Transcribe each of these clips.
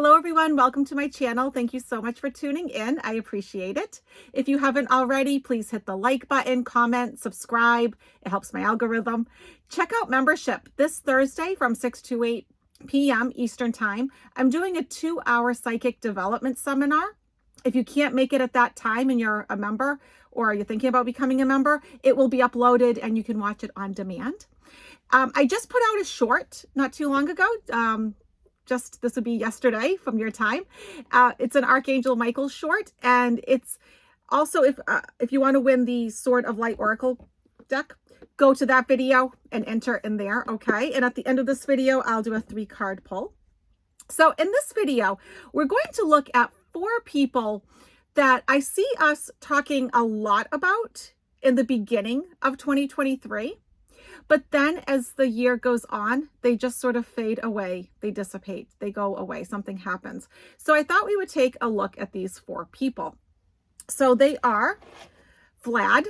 Hello everyone, welcome to my channel. Thank you so much for tuning in. I appreciate it. If you haven't already, please hit the like button, comment, subscribe. It helps my algorithm. Check out membership this Thursday from 6 to 8 p.m. Eastern Time. I'm doing a 2-hour psychic development seminar. If you can't make it at that time and you're a member or you're thinking about becoming a member, it will be uploaded and you can watch it on demand. I just put out a short not too long ago. This would be yesterday from your time. It's an Archangel Michael short, and it's also if you want to win the Sword of Light Oracle deck, go to that video and enter in there, okay? And at the end of this video, I'll do a 3-card pull. So in this video, we're going to look at 4 people that I see us talking a lot about in the beginning of 2023. But then as the year goes on, they just sort of fade away. They dissipate. They go away. Something happens. So I thought we would take a look at these 4 people. So they are Vlad.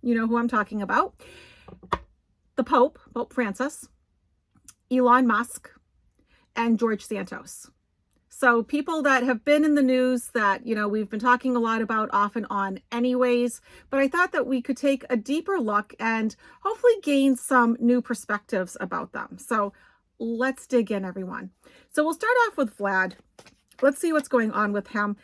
You know who I'm talking about. The Pope Francis, Elon Musk, and George Santos. So people that have been in the news that, we've been talking a lot about off and on anyways, but I thought that we could take a deeper look and hopefully gain some new perspectives about them. So let's dig in, everyone. So we'll start off with Vlad. Let's see what's going on with him.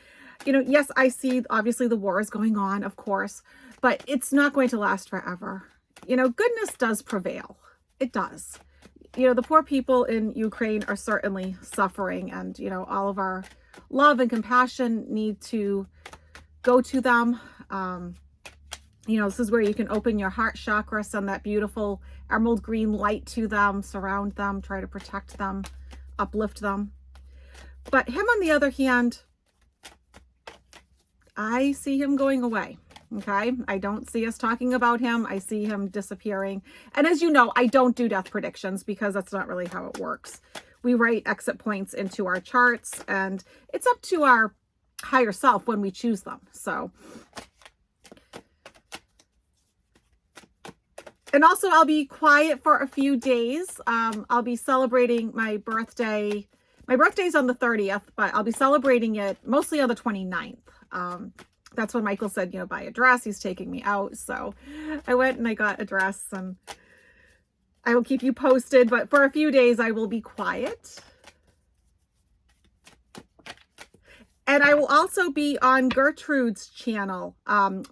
Yes, I see obviously the war is going on, of course, but it's not going to last forever. Goodness does prevail. It does. The poor people in Ukraine are certainly suffering, and, all of our love and compassion need to go to them. This is where you can open your heart chakra, send that beautiful emerald green light to them, surround them, try to protect them, uplift them. But him, on the other hand, I see him going away. Okay, I don't see us talking about him. I see him disappearing. And as you know, I don't do death predictions because that's not really how it works. We write exit points into our charts, and it's up to our higher self when we choose them. So, and also I'll be quiet for a few days. I'll be celebrating my birthday. My birthday's on the 30th, but I'll be celebrating it mostly on the 29th. That's when Michael said, buy a dress. He's taking me out. So I went and I got a dress, and I will keep you posted. But for a few days, I will be quiet. And I will also be on Gertrude's channel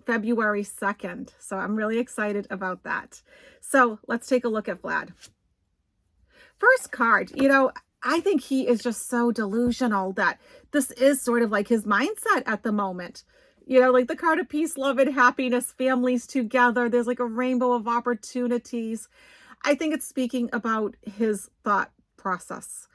February 2nd. So I'm really excited about that. So let's take a look at Vlad. First card, I think he is just so delusional that this is sort of like his mindset at the moment. Like the card of peace, love, and happiness, families together. There's like a rainbow of opportunities. I think it's speaking about his thought process.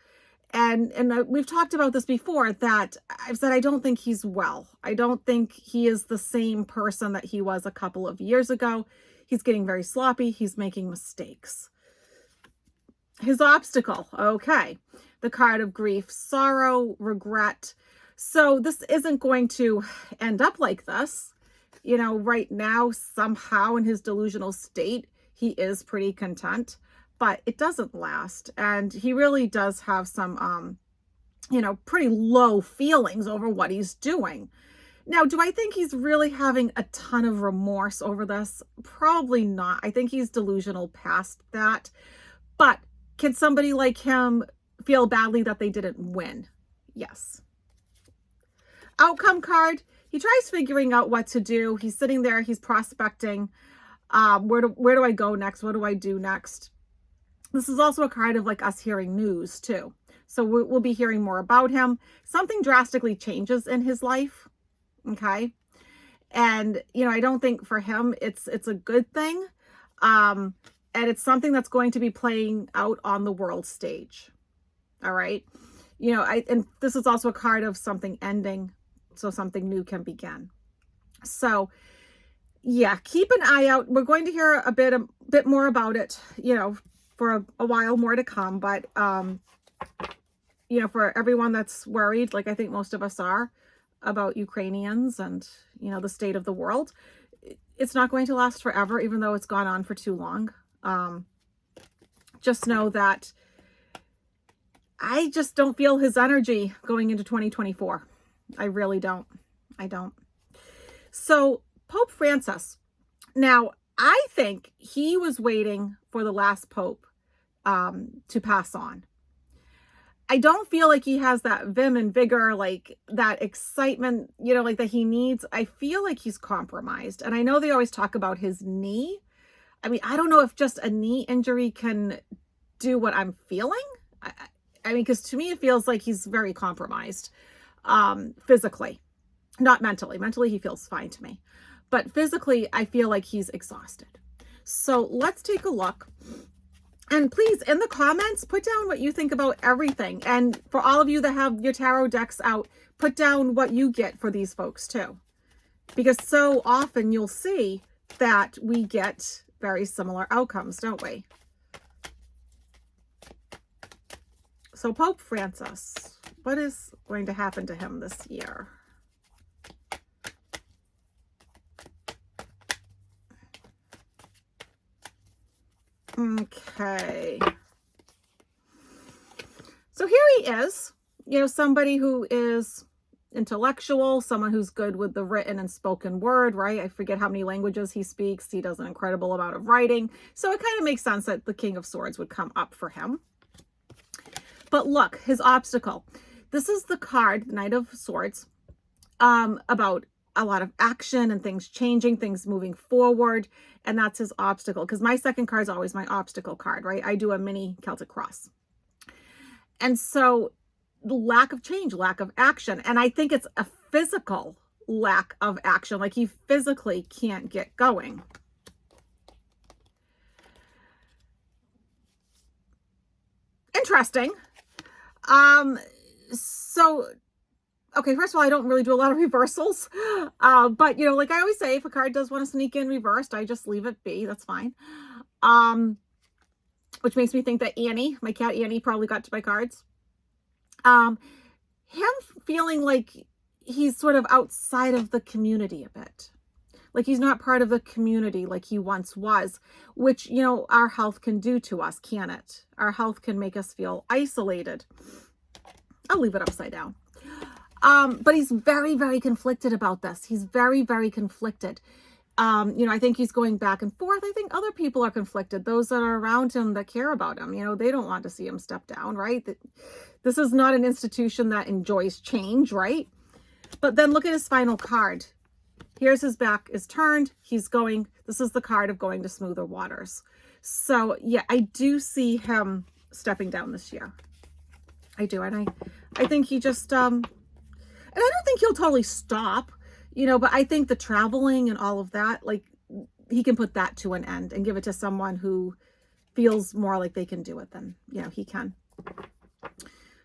And we've talked about this before, that I've said I don't think he's well. I don't think he is the same person that he was a couple of years ago. He's getting very sloppy. He's making mistakes. His obstacle. Okay. The card of grief, sorrow, regret. So this isn't going to end up like this. Right now, somehow in his delusional state, he is pretty content, but it doesn't last. And he really does have some, pretty low feelings over what he's doing. Now, do I think he's really having a ton of remorse over this? Probably not. I think he's delusional past that. But can somebody like him feel badly that they didn't win? Yes. Outcome card, he tries figuring out what to do. He's sitting there, he's prospecting. Where do I go next? What do I do next? This is also a card of like us hearing news too. So we'll be hearing more about him. Something drastically changes in his life. Okay. And, I don't think for him, it's a good thing. And it's something that's going to be playing out on the world stage. All right. And this is also a card of something ending, so something new can begin. So yeah, keep an eye out. We're going to hear a bit more about it, for a while more to come. But, for everyone that's worried, like I think most of us are, about Ukrainians and, the state of the world, it's not going to last forever, even though it's gone on for too long. Just know that I just don't feel his energy going into 2024. I really don't. I don't. So Pope Francis, now I think he was waiting for the last Pope to pass on. I don't feel like he has that vim and vigor, like that excitement, like that he needs. I feel like he's compromised. And I know they always talk about his knee. I mean, I don't know if just a knee injury can do what I'm feeling. I mean, because to me, it feels like he's very compromised physically, not mentally. Mentally, he feels fine to me. But physically, I feel like he's exhausted. So let's take a look. And please, in the comments, put down what you think about everything. And for all of you that have your tarot decks out, put down what you get for these folks too. Because so often you'll see that we get very similar outcomes, don't we? So Pope Francis, what is going to happen to him this year? Okay. So here he is, somebody who is intellectual, someone who's good with the written and spoken word, right? I forget how many languages he speaks. He does an incredible amount of writing. So it kind of makes sense that the King of Swords would come up for him. But look, his obstacle. This is the card, the Knight of Swords, about a lot of action and things changing, things moving forward. And that's his obstacle. Because my second card is always my obstacle card, right? I do a mini Celtic cross. And so lack of change, lack of action. And I think it's a physical lack of action. Like he physically can't get going. Interesting. So, okay, first of all, I don't really do a lot of reversals. But, like I always say, if a card does want to sneak in reversed, I just leave it be. That's fine. Which makes me think that Annie, my cat Annie, probably got to my cards. Him feeling like he's sort of outside of the community a bit. Like he's not part of the community like he once was, which, our health can do to us, can it? Our health can make us feel isolated. I'll leave it upside down. But he's very, very conflicted about this. He's very, very conflicted. I think he's going back and forth. I think other people are conflicted. Those that are around him that care about him, they don't want to see him step down, right? This is not an institution that enjoys change, right? But then look at his final card. Here's his back is turned. He's going, this is the card of going to smoother waters. So yeah, I do see him stepping down this year. I do. And I think he just, and I don't think he'll totally stop, but I think the traveling and all of that, like he can put that to an end and give it to someone who feels more like they can do it than, he can.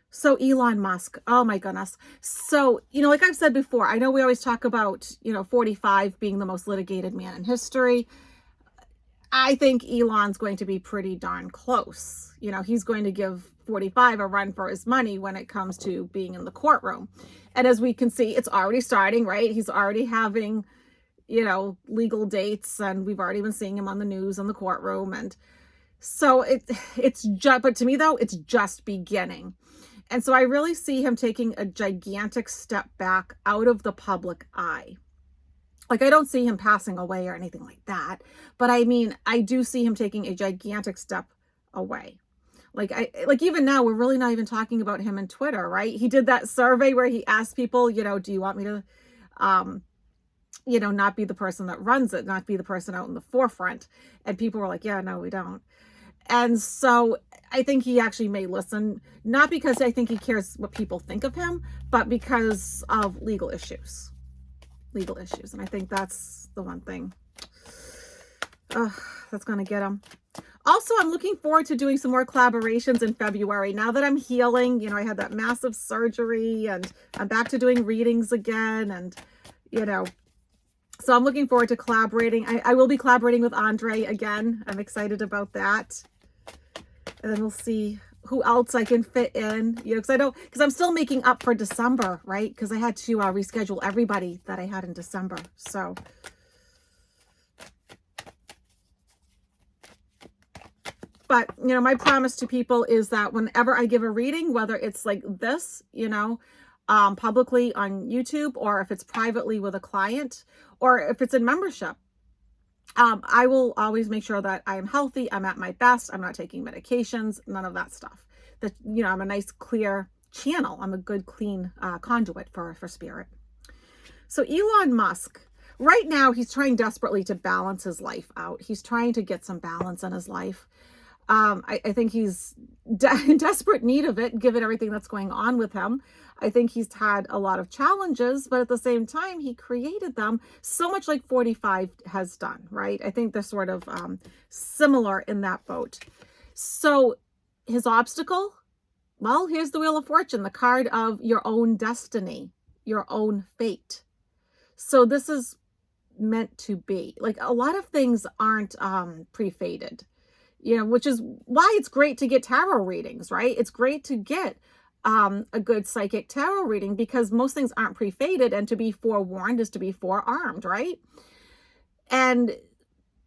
So Elon Musk, oh my goodness. So, like I've said before, I know we always talk about, 45 being the most litigated man in history. I think Elon's going to be pretty darn close. He's going to give 45 a run for his money when it comes to being in the courtroom. And as we can see, it's already starting, right? He's already having, legal dates, and we've already been seeing him on the news in the courtroom. And so it's just, but to me though, it's just beginning. And so I really see him taking a gigantic step back out of the public eye. Like, I don't see him passing away or anything like that. But I mean, I do see him taking a gigantic step away. Like even now, we're really not even talking about him in Twitter, right? He did that survey where he asked people, do you want me to, not be the person that runs it, not be the person out in the forefront? And people were like, yeah, no, we don't. And so I think he actually may listen, not because I think he cares what people think of him, but because of legal issues. And I think that's the one thing that's going to get him. Also, I'm looking forward to doing some more collaborations in February. Now that I'm healing, I had that massive surgery and I'm back to doing readings again. And, so I'm looking forward to collaborating. I will be collaborating with Andre again. I'm excited about that. And then we'll see who else I can fit in, because I'm still making up for December, right? Because I had to reschedule everybody that I had in December. So But, you know, my promise to people is that whenever I give a reading, whether it's like this, you know, publicly on YouTube, or if it's privately with a client, or if it's in membership, I will always make sure that I am healthy, I'm at my best, I'm not taking medications, none of that stuff. That, you know, I'm a nice, clear channel. I'm a good, clean conduit for spirit. So Elon Musk, right now, he's trying desperately to balance his life out. He's trying to get some balance in his life. I think he's in desperate need of it, given everything that's going on with him. I think he's had a lot of challenges, but at the same time, he created them so much like 45 has done, right? I think they're sort of similar in that boat. So his obstacle, well, here's the Wheel of Fortune, the card of your own destiny, your own fate. So this is meant to be. Like, a lot of things aren't pre-fated, you know, which is why it's great to get tarot readings, right? It's great to get a good psychic tarot reading, because most things aren't pre-fated, and to be forewarned is to be forearmed, right? And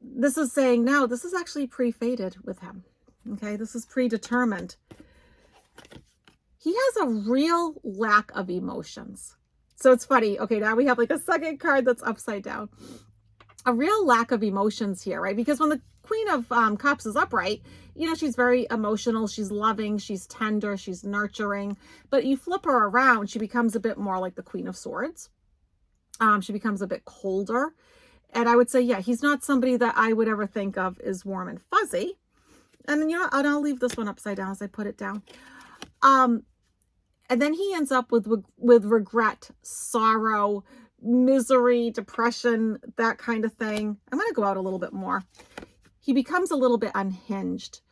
this is saying, no, this is actually pre-fated with him. Okay, this is predetermined. He has a real lack of emotions. So it's funny. Okay, now we have like a second card that's upside down. A real lack of emotions here, right? Because when the Queen of Cups is upright, you know, she's very emotional, she's loving, she's tender, she's nurturing. But you flip her around, she becomes a bit more like the Queen of Swords. She becomes a bit colder. And I would say, yeah, he's not somebody that I would ever think of as warm and fuzzy. And, you know, and I'll leave this one upside down as I put it down. And then he ends up with regret, sorrow, misery, depression, that kind of thing. I'm going to go out a little bit more. He becomes a little bit unhinged,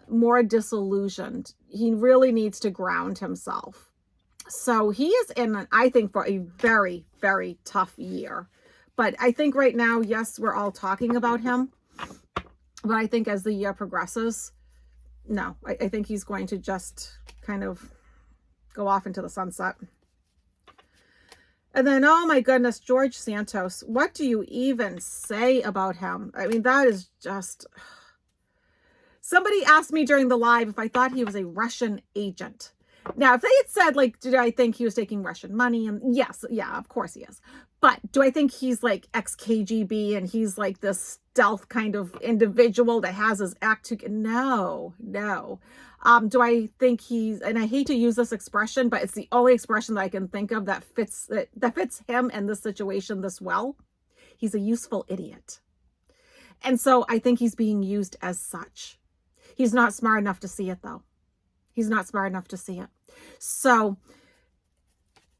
more disillusioned. He really needs to ground himself. So he is in, I think, for a very, very tough year. But I think right now, yes, we're all talking about him. But I think as the year progresses, no, I think he's going to just kind of go off into the sunset. And then, oh my goodness, George Santos. What do you even say about him? I mean, that is just... Somebody asked me during the live if I thought he was a Russian agent. Now, if they had said, like, did I think he was taking Russian money? And yes, yeah, of course he is. But do I think he's like ex-KGB and he's like this stealth kind of individual that has his act to... No, no. Do I think he's, and I hate to use this expression, but it's the only expression that I can think of that fits him and this situation this well. He's a useful idiot. And so I think he's being used as such. He's not smart enough to see it, though. He's not smart enough to see it. So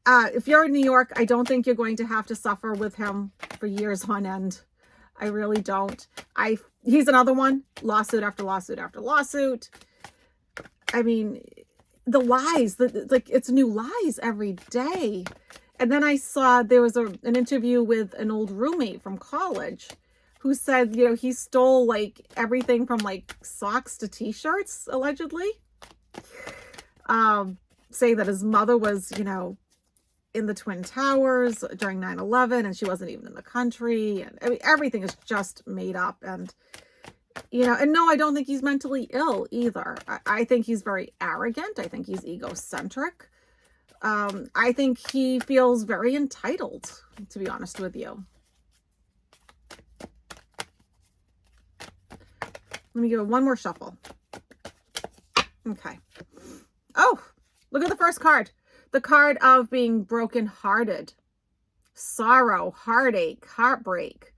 if you're in New York, I don't think you're going to have to suffer with him for years on end. I really don't. He's another one. Lawsuit after lawsuit after lawsuit. I mean, the lies, like, it's new lies every day. And then I saw there was an interview with an old roommate from college who said, you know, he stole like everything from like socks to t-shirts, allegedly. Saying that his mother was, you know, in the Twin Towers during 9/11 and she wasn't even in the country. And I mean, everything is just made up. And, you know, and no, I don't think he's mentally ill either. I think he's very arrogant. I think he's egocentric. I think he feels very entitled, to be honest with you. Let me give it one more shuffle. Okay. Oh, look at the first card. The card of being brokenhearted, sorrow, heartache, heartbreak.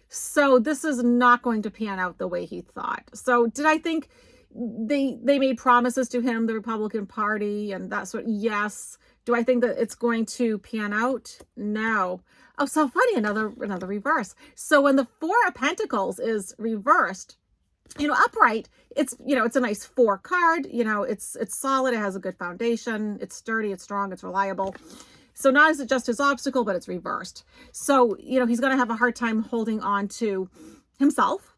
So this is not going to pan out the way he thought. So did I think they made promises to him, the Republican Party, and that's what? Yes. Do I think that it's going to pan out? No. Oh, so funny. Another reverse. So when the Four of Pentacles is reversed, you know, upright, it's, you know, it's a nice 4 card, you know, it's solid, it has a good foundation, it's sturdy, it's strong, it's reliable. So not is it just his obstacle, but it's reversed. So, you know, he's going to have a hard time holding on to himself,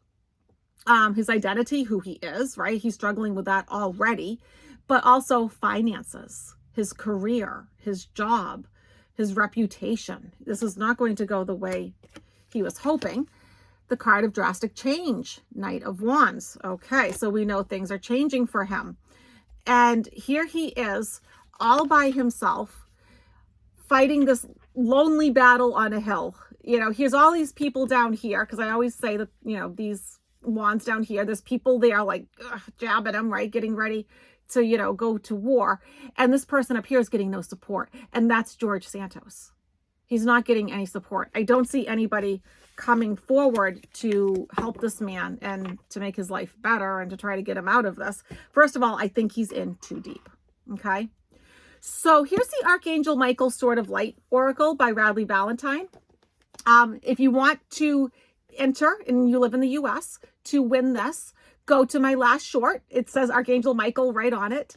his identity, who he is, right? He's struggling with that already, but also finances, his career, his job, his reputation. This is not going to go the way he was hoping. the card of drastic change, Knight of Wands. Okay, so we know things are changing for him. And here he is all by himself fighting this lonely battle on a hill. You know, here's all these people down here, because I always say that, you know, these wands down here, there's people there like jabbing him, right? Getting ready to, you know, go to war. And this person up here is getting no support. And that's George Santos. He's not getting any support. I don't see anybody coming forward to help this man and to make his life better and to try to get him out of this. First of all, I think he's in too deep. Okay. So here's the Archangel Michael Sword of Light Oracle by Radley Valentine. If you want to enter and you live in the US to win this, go to my last short. It says Archangel Michael right on it.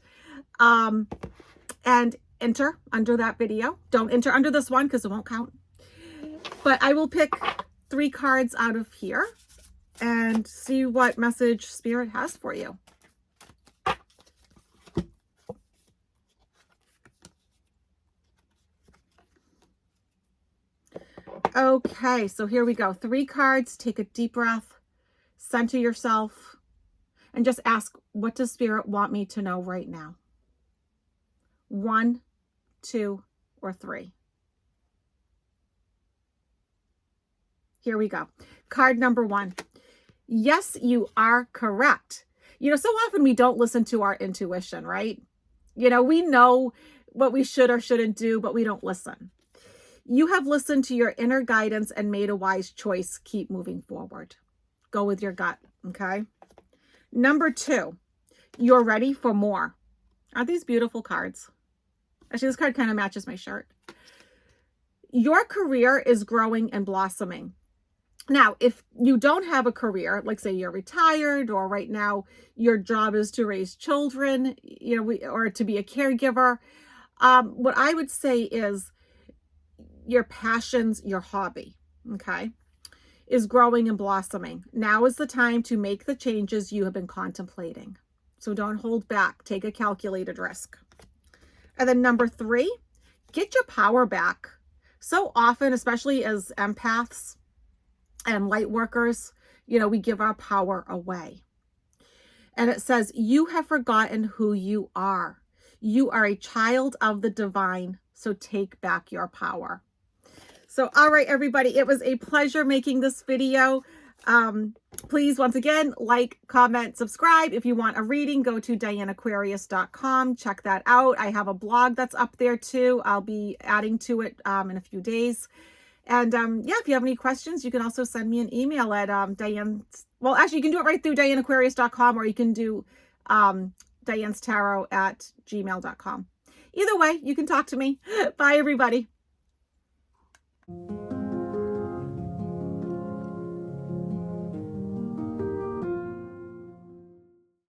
And enter under that video. Don't enter under this one because it won't count. But I will pick 3 cards out of here and see what message Spirit has for you. Okay, so here we go. 3 cards. Take a deep breath, center yourself, and just ask, what does Spirit want me to know right now? 1, 2, or 3. Here we go. Card number 1. Yes, you are correct. You know, so often we don't listen to our intuition, right? You know, we know what we should or shouldn't do, but we don't listen. You have listened to your inner guidance and made a wise choice. Keep moving forward. Go with your gut, okay? Number 2, you're ready for more. Aren't these beautiful cards? Actually, this card kind of matches my shirt. Your career is growing and blossoming. Now, if you don't have a career, like say you're retired or right now your job is to raise children, you know, or to be a caregiver, what I would say is your passions, your hobby, okay, is growing and blossoming. Now is the time to make the changes you have been contemplating. So don't hold back. Take a calculated risk. And then number 3, get your power back. So often, especially as empaths and light workers, you know, we give our power away. And it says, you have forgotten who you are. You are a child of the divine, so take back your power. So, all right, everybody, it was a pleasure making this video. Please, once again, like, comment, subscribe. If you want a reading, go to dianeaquarius.com. Check that out. I have a blog that's up there too. I'll be adding to it in a few days. And yeah, if you have any questions, you can also send me an email at well, actually, you can do it right through dianeaquarius.com, or you can do dianestarot@gmail.com. Either way, you can talk to me. Bye, everybody.